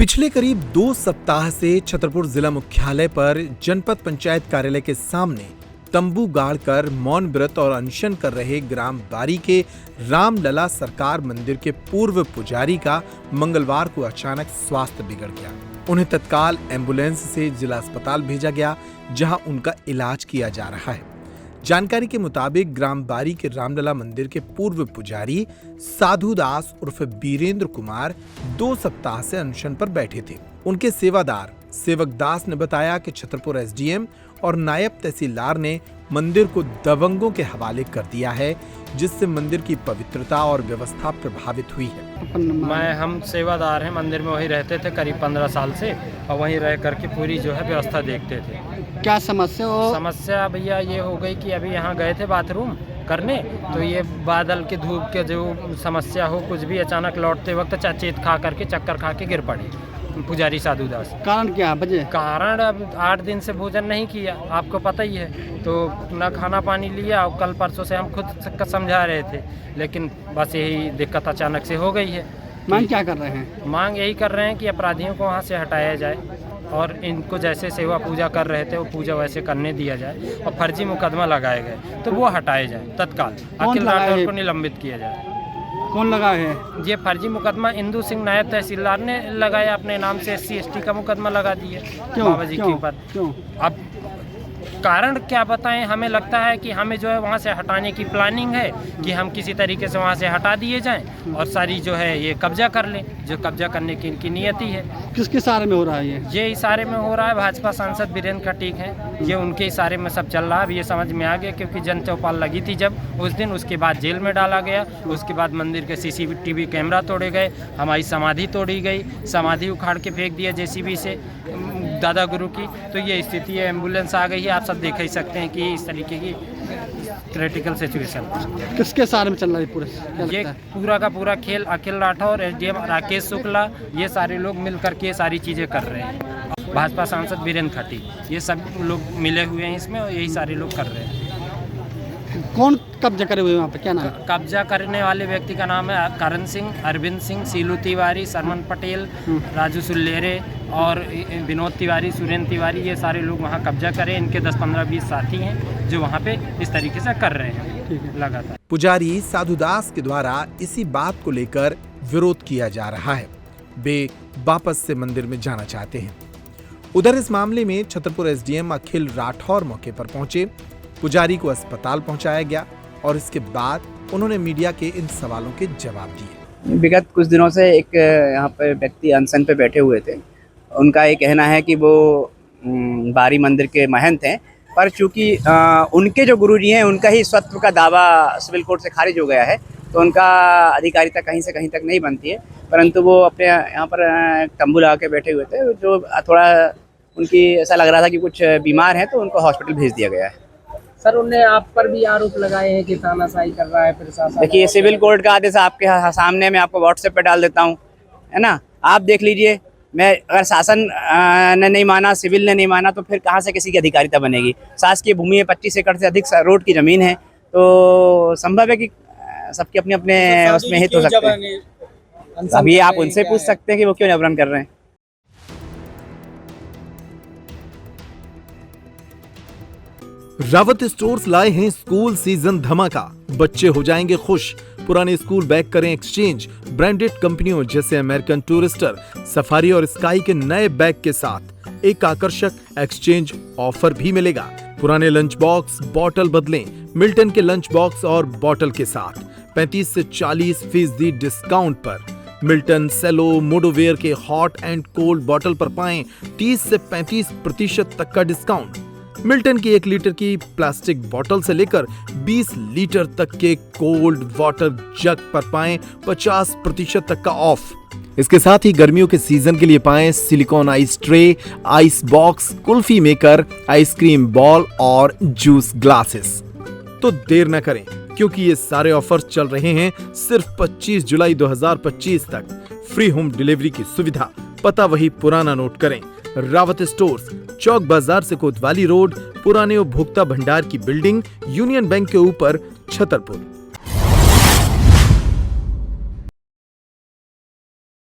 पिछले करीब 2 सप्ताह से छतरपुर जिला मुख्यालय पर जनपद पंचायत कार्यालय के सामने तंबू गाड़कर मौन व्रत और अनशन कर रहे ग्राम बारी के रामलला सरकार मंदिर के पूर्व पुजारी का मंगलवार को अचानक स्वास्थ्य बिगड़ गया। उन्हें तत्काल एम्बुलेंस से जिला अस्पताल भेजा गया, जहां उनका इलाज किया जा रहा है। जानकारी के मुताबिक ग्राम बारी के रामलला मंदिर के पूर्व पुजारी साधु दास उर्फ बीरेंद्र कुमार 2 सप्ताह से अनशन पर बैठे थे। उनके सेवादार सेवक दास ने बताया कि छतरपुर एसडीएम और नायब तहसीलदार ने मंदिर को दबंगों के हवाले कर दिया है, जिससे मंदिर की पवित्रता और व्यवस्था प्रभावित हुई है। हम सेवादार हैं, मंदिर में वहीं रहते थे करीब 15 साल से, और वहीं रह करके पूरी जो है व्यवस्था देखते थे। क्या समस्या हो? समस्या भैया ये हो गई कि अभी यहाँ गए थे बाथरूम करने, तो ये बादल के धूप के जो समस्या हो, कुछ भी अचानक लौटते वक्त चेत खा करके चक्कर खा के गिर पड़ी पुजारी साधु दास। कारण क्या वजह? कारण अब 8 दिन से भोजन नहीं किया, आपको पता ही है, तो ना खाना पानी लिया। और कल परसों से हम खुद समझा रहे थे, लेकिन बस यही दिक्कत अचानक से हो गई है। मांग क्या कर रहे हैं? मांग यही कर रहे हैं कि अपराधियों को वहाँ से हटाया जाए और इनको जैसे सेवा पूजा कर रहे थे वो पूजा वैसे करने दिया जाए, और फर्जी मुकदमा लगाए गए तो वो हटाए जाए तत्काल। अखिल राठौर को निलंबित किया जाए। कौन लगा है ये फर्जी मुकदमा? इंदू सिंह नायब तहसीलदार ने लगाया, अपने नाम से SC ST का मुकदमा लगा दिया बाबा जी के ऊपर। अब कारण क्या बताएं? हमें लगता है कि हमें जो है वहाँ से हटाने की प्लानिंग है, कि हम किसी तरीके से वहाँ से हटा दिए जाएं और सारी जो है ये कब्जा कर लें, जो कब्जा करने की इनकी नियति है। किसके इशारे में हो रहा है ये इशारे में हो रहा है, भाजपा सांसद बीरेंद्र खटीक हैं, ये उनके इशारे में सब चल रहा है। अब ये समझ में आ गया, क्योंकि जन चौपाल लगी थी जब उस दिन, उसके बाद जेल में डाला गया, उसके बाद मंदिर के CCTV कैमरा तोड़े गए, हमारी समाधि तोड़ी गई, समाधि उखाड़ के फेंक दिया JCB से दादा गुरु की। तो ये स्थिति है, एम्बुलेंस आ गई है, आप सब देख ही सकते हैं कि इस तरीके की क्रिटिकल सिचुएशन। किसके सारे में चल रहा है पूरा? ये पूरा का पूरा खेल अखिल राठौर, SDM राकेश शुक्ला, ये सारे लोग मिल करके ये सारी चीज़ें कर रहे हैं। भाजपा सांसद बीरेंद्र खटीक, ये सब लोग मिले हुए हैं इसमें, और यही सारे लोग कर रहे हैं। कौन कब्जा करे हुए वहाँ पे? क्या नाम है? कब्जा करने वाले व्यक्ति का नाम है करण सिंह, अरविंद सिंह, सीलू तिवारी, सरमन पटेल, राजू सुल्लेरे और विनोद तिवारी, सुरेंद्र तिवारी। ये सारे लोग वहाँ कब्जा करें। इनके 10, 15, 20 साथी हैं जो वहाँ पे इस तरीके से कर रहे हैं लगातार। पुजारी साधु दास के द्वारा इसी बात को लेकर विरोध किया जा रहा है। वे वापस से मंदिर में जाना चाहते हैं। उधर इस मामले में छतरपुर SDM अखिल राठौर मौके पर पहुंचे। पुजारी को अस्पताल पहुंचाया गया और इसके बाद उन्होंने मीडिया के इन सवालों के जवाब दिए। विगत कुछ दिनों से एक यहाँ पर व्यक्ति अनशन पे बैठे हुए थे। उनका ये कहना है कि वो बारी मंदिर के महंत हैं, पर चूंकि उनके जो गुरुजी हैं उनका ही स्वत्व का दावा सिविल कोर्ट से खारिज हो गया है, तो उनका अधिकारिता कहीं से कहीं तक नहीं बनती है। परंतु वो अपने यहाँ पर तंबू लगा के बैठे हुए थे, जो थोड़ा उनकी ऐसा लग रहा था कि कुछ बीमार हैं, तो उनको हॉस्पिटल भेज दिया गया है। सर, उन्हें आप पर भी आरोप लगाए हैं कि तानाशाही कर रहा है प्रशासन। देखिए, सिविल कोर्ट का आदेश आपके सामने, मैं आपको WhatsApp पे डाल देता हूँ, है ना, आप देख लीजिए। मैं अगर शासन ने नहीं माना, सिविल ने नहीं माना, तो फिर कहाँ से किसी की अधिकारिता बनेगी? शासकीय भूमि है, 25 एकड़ से अधिक रोड की जमीन है, तो संभव है कि सबके अपने अपने उसमें हित हो सकते हैं। अभी आप उनसे पूछ सकते हैं कि वो क्यों जबरन कर रहे हैं। रावत स्टोर्स लाए हैं स्कूल सीजन धमाका। बच्चे हो जाएंगे खुश। पुराने स्कूल बैग करें एक्सचेंज। ब्रांडेड कंपनियों जैसे अमेरिकन टूरिस्टर, सफारी और स्काई के नए बैग के साथ एक आकर्षक एक्सचेंज ऑफर भी मिलेगा। पुराने लंच बॉक्स बॉटल बदलें मिल्टन के लंच बॉक्स और बॉटल के साथ 35 से 40% डिस्काउंट पर। मिल्टन, सेलो, मोडोवेयर के हॉट एंड कोल्ड बॉटल पर पाएं 30 से 35% तक का डिस्काउंट। मिल्टन की 1 लीटर की प्लास्टिक बोतल से लेकर 20 लीटर तक के कोल्ड वाटर जग पर पाएं 50% तक का ऑफ। इसके साथ ही गर्मियों के सीजन के लिए पाएं silicon ice tray, ice box, kulfi maker, ice cream ball और जूस ग्लासेस। तो देर न करें, क्योंकि ये सारे ऑफर्स चल रहे हैं सिर्फ 25 जुलाई 2025 तक। फ्री होम डिलीवरी की सुविधा। पता वही पुराना नोट करें। रावत स्टोर्स, चौक बाजार से कोतवाली रोड, पुराने उपभोक्ता भंडार की बिल्डिंग, यूनियन बैंक के ऊपर, छतरपुर।